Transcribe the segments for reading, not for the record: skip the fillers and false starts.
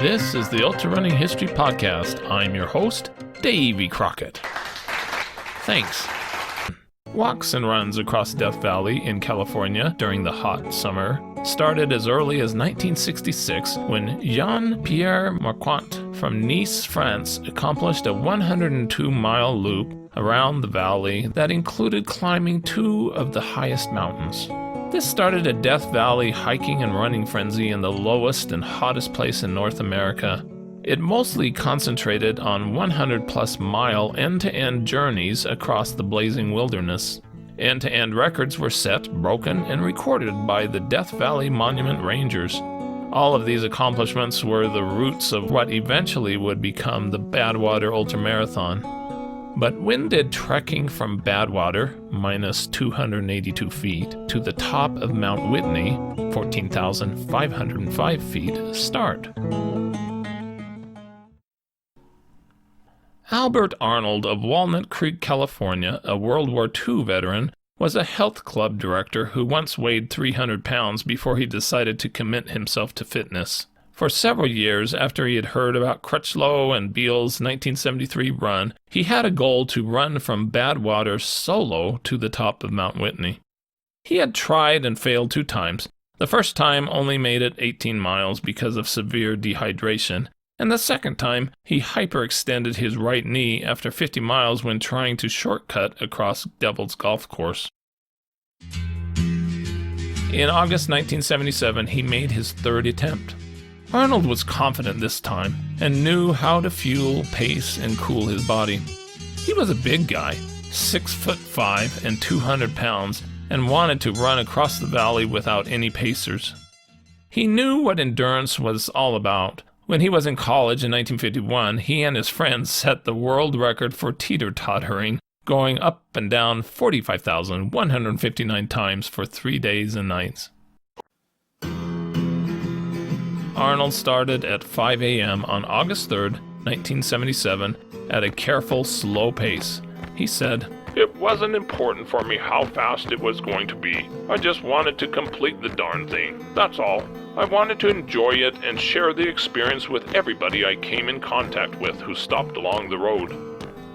This is the Ultra Running History Podcast. I'm your host, Davey Crockett. Thanks. Walks and runs across Death Valley in California during the hot summer started as early as 1966 when Jean-Pierre Marquand from Nice, France accomplished a 102-mile loop around the valley that included climbing two of the highest mountains. This started a Death Valley hiking and running frenzy in the lowest and hottest place in North America. It mostly concentrated on 100-plus mile end-to-end journeys across the blazing wilderness. End-to-end records were set, broken, and recorded by the Death Valley Monument Rangers. All of these accomplishments were the roots of what eventually would become the Badwater Ultramarathon. But when did trekking from Badwater, minus 282 feet, to the top of Mount Whitney, 14,505 feet, start? Albert Arnold of Walnut Creek, California, a World War II veteran, was a health club director who once weighed 300 pounds before he decided to commit himself to fitness. For several years after he had heard about Crutchlow and Beale's 1973 run, he had a goal to run from Badwater solo to the top of Mount Whitney. He had tried and failed 2 times. The first time only made it 18 miles because of severe dehydration, and the second time he hyperextended his right knee after 50 miles when trying to shortcut across Devil's Golf Course. In August 1977, he made his 3rd attempt. Arnold was confident this time and knew how to fuel, pace, and cool his body. He was a big guy, 6'5" and 200 pounds, and wanted to run across the valley without any pacers. He knew what endurance was all about. When he was in college in 1951, he and his friends set the world record for teeter-tottering, going up and down 45,159 times for 3 days and nights. Arnold started at 5 a.m. on August 3, 1977, at a careful, slow pace. He said, "It wasn't important for me how fast it was going to be. I just wanted to complete the darn thing. That's all. I wanted to enjoy it and share the experience with everybody I came in contact with who stopped along the road."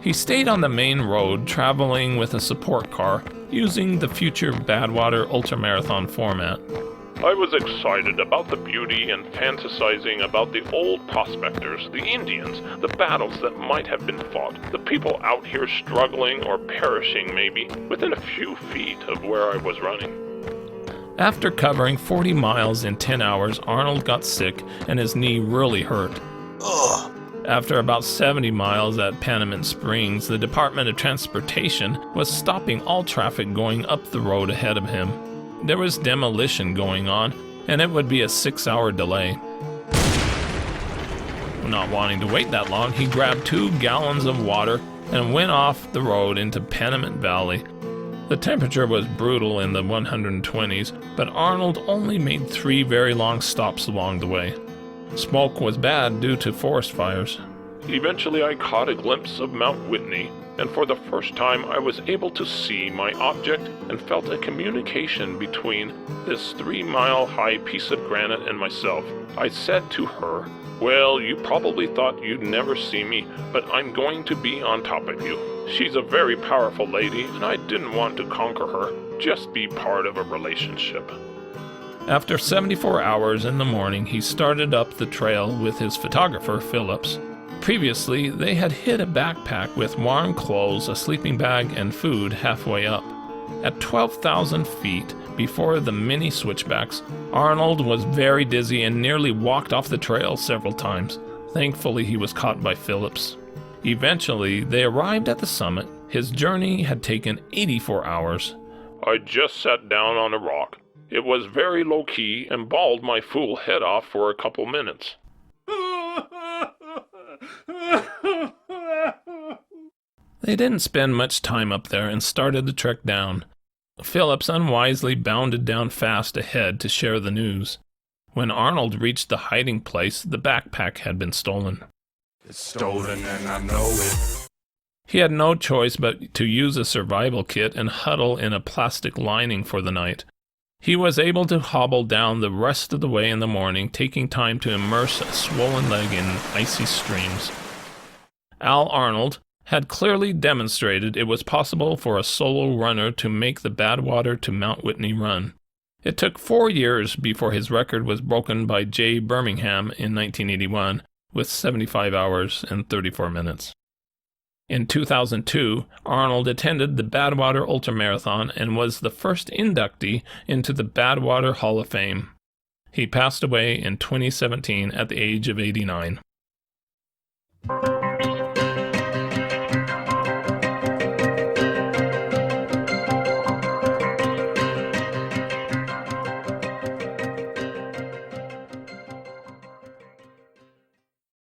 He stayed on the main road, traveling with a support car, using the future Badwater Ultramarathon format. I was excited about the beauty and fantasizing about the old prospectors, the Indians, the battles that might have been fought, the people out here struggling or perishing maybe, within a few feet of where I was running. After covering 40 miles in 10 hours, Arnold got sick and his knee really hurt. Ugh. After about 70 miles at Panamint Springs, the Department of Transportation was stopping all traffic going up the road ahead of him. There was demolition going on, and it would be a 6-hour delay. Not wanting to wait that long, he grabbed 2 gallons of water and went off the road into Panamint Valley. The temperature was brutal in the 120s, but Arnold only made 3 very long stops along the way. Smoke was bad due to forest fires. Eventually I caught a glimpse of Mount Whitney, and for the first time I was able to see my object and felt a communication between this 3-mile-high piece of granite and myself. I said to her, "Well, you probably thought you'd never see me, but I'm going to be on top of you. She's a very powerful lady, and I didn't want to conquer her, just be part of a relationship." After 74 hours in the morning, he started up the trail with his photographer, Phillips. Previously, they had hid a backpack with warm clothes, a sleeping bag, and food halfway up. At 12,000 feet, before the mini switchbacks, Arnold was very dizzy and nearly walked off the trail several times. Thankfully, he was caught by Phillips. Eventually, they arrived at the summit. His journey had taken 84 hours. I just sat down on a rock. It was very low-key and bawled my fool head off for a couple minutes. They didn't spend much time up there and started the trek down. Phillips unwisely bounded down fast ahead to share the news. When Arnold reached the hiding place, the backpack had been stolen. It's stolen and I know it. He had no choice but to use a survival kit and huddle in a plastic lining for the night. He was able to hobble down the rest of the way in the morning, taking time to immerse a swollen leg in icy streams. Al Arnold had clearly demonstrated it was possible for a solo runner to make the Badwater to Mount Whitney run. It took 4 years before his record was broken by Jay Birmingham in 1981 with 75 hours and 34 minutes. In 2002, Arnold attended the Badwater Ultramarathon and was the first inductee into the Badwater Hall of Fame. He passed away in 2017 at the age of 89.